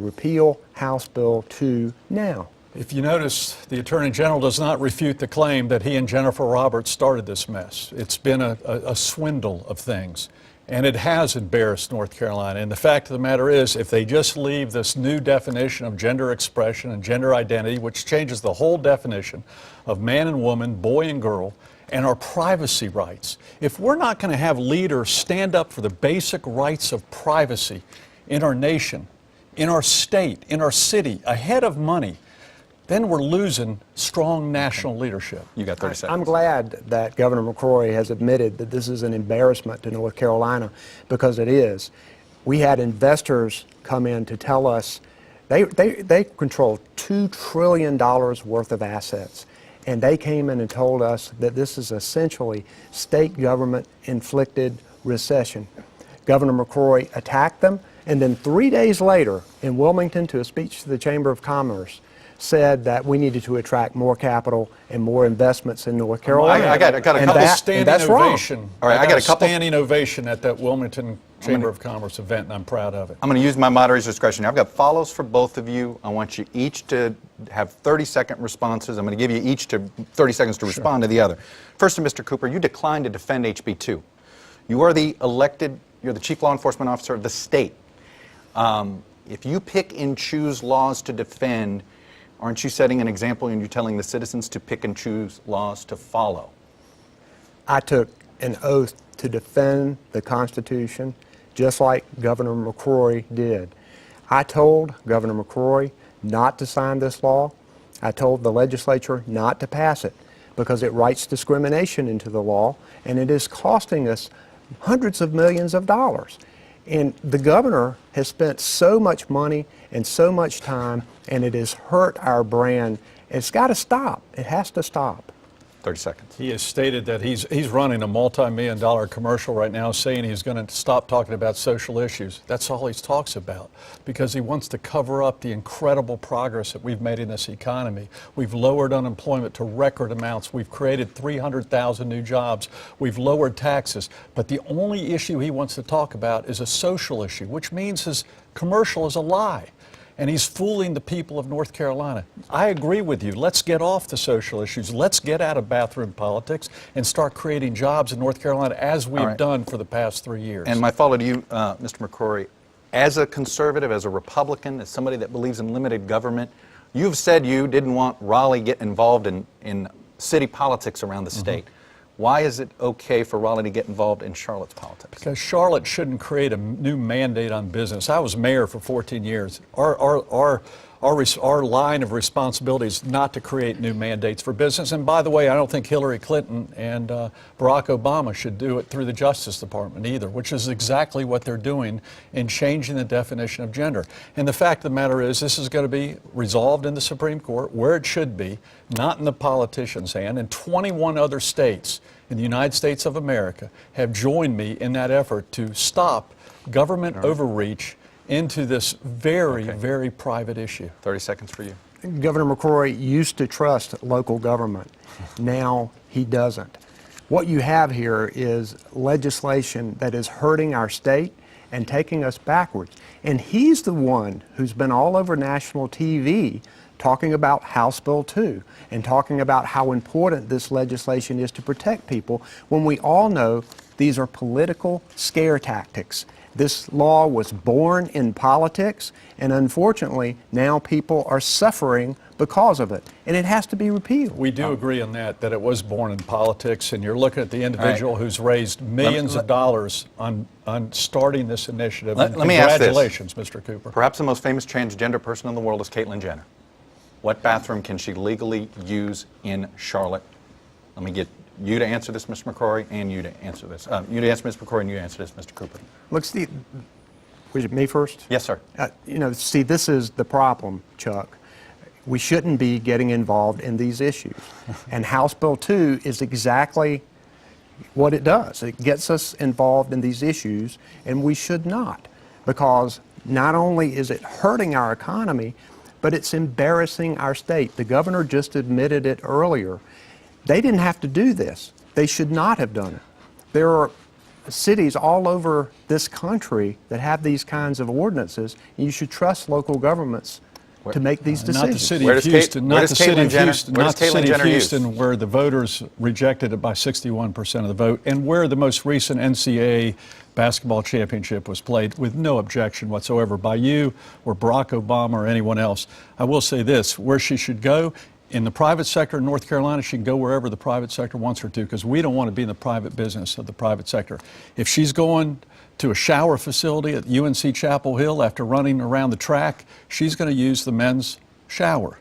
repeal House Bill 2 now. If you notice, the Attorney General does not refute the claim that he and Jennifer Roberts started this mess. It's been a swindle of things, and it has embarrassed North Carolina. And the fact of the matter is, if they just leave this new definition of gender expression and gender identity, which changes the whole definition of man and woman, boy and girl, and our privacy rights, if we're not going to have leaders stand up for the basic rights of privacy in our nation, in our state, in our city, ahead of money, then we're losing strong national leadership. You got 30 seconds. I'm glad that Governor McCrory has admitted that this is an embarrassment to North Carolina, because it is. We had investors come in to tell us they control $2 trillion worth of assets. And they came in and told us that this is essentially state government inflicted recession. Governor McCrory attacked them, and then 3 days later in Wilmington, to a speech to the Chamber of Commerce, said that we needed to attract more capital and more investments in North Carolina. I got a couple standing ovation. All right, I got a standing ovation at that Wilmington Chamber of Commerce event, and I'm proud of it. I'm going to use my moderator's discretion. I've got follows for both of you. I want you each to have 30-second responses. I'm going to give you each 30 seconds to respond to the other. First to Mr. Cooper, you declined to defend HB2. You are the elected, you're the chief law enforcement officer of the state. If you pick and choose laws to defend, aren't you setting an example and you're telling the citizens to pick and choose laws to follow? I took an oath to defend the Constitution, just like Governor McCrory did. I told Governor McCrory not to sign this law. I told the legislature not to pass it because it writes discrimination into the law, and it is costing us hundreds of millions of dollars. And the governor has spent so much money and so much time, and it has hurt our brand. It's got to stop. It has to stop. 30 seconds. He has stated that he's running a multi-million-dollar commercial right now saying he's going to stop talking about social issues. That's all he talks about, because he wants to cover up the incredible progress that we've made in this economy. We've lowered unemployment to record amounts. We've created 300,000 new jobs. We've lowered taxes. But the only issue he wants to talk about is a social issue, which means his commercial is a lie. And he's fooling the people of North Carolina. I agree with you. Let's get off the social issues. Let's get out of bathroom politics and start creating jobs in North Carolina, as we've done for the past 3 years. And my follow to you, Mr. McCrory, as a conservative, as a Republican, as somebody that believes in limited government, you've said you didn't want Raleigh getting involved in city politics around the state. Why is it okay for Raleigh to get involved in Charlotte's politics? Because Charlotte shouldn't create a new mandate on business. I was mayor for 14 years. Our line of responsibility is not to create new mandates for business. And by the way, I don't think Hillary Clinton and Barack Obama should do it through the Justice Department either, which is exactly what they're doing in changing the definition of gender. And the fact of the matter is, this is going to be resolved in the Supreme Court where it should be, not in the politicians' hand. And 21 other states in the United States of America have joined me in that effort to stop government overreach into this very private issue. 30 seconds for you. Governor McCrory used to trust local government. Now he doesn't. What you have here is legislation that is hurting our state and taking us backwards. And he's the one who's been all over national TV talking about House Bill 2 and talking about how important this legislation is to protect people, when we all know these are political scare tactics. This law was born in politics, and unfortunately, now people are suffering because of it, and it has to be repealed. We do agree on that it was born in politics, and you're looking at the individual who's raised millions of dollars on starting this initiative. Let me ask this. Congratulations, Mr. Cooper. Perhaps the most famous transgender person in the world is Caitlyn Jenner. What bathroom can she legally use in Charlotte? Let me get you to answer this, Mr. McCrory, and you to answer this. You to answer Mr. McCrory, and you to answer this, Mr. Cooper. Look, Steve, was it me first? Yes, sir. See, this is the problem, Chuck. We shouldn't be getting involved in these issues. And House Bill 2 is exactly what it does. It gets us involved in these issues, and we should not, because not only is it hurting our economy, but it's embarrassing our state. The governor just admitted it earlier. They didn't have to do this. They should not have done it. There are cities all over this country that have these kinds of ordinances. You should trust local governments to make these decisions. Not the city Where of does Houston, where not does the city Caitlyn of Jenner- Houston, where not does the Caitlyn city of Jenner use? Houston, where the voters rejected it by 61% of the vote, and where the most recent NCAA basketball championship was played with no objection whatsoever by you or Barack Obama or anyone else. I will say this, where she should go, in the private sector in North Carolina, she can go wherever the private sector wants her to, because we don't want to be in the private business of the private sector. If she's going to a shower facility at UNC Chapel Hill after running around the track, she's going to use the men's shower.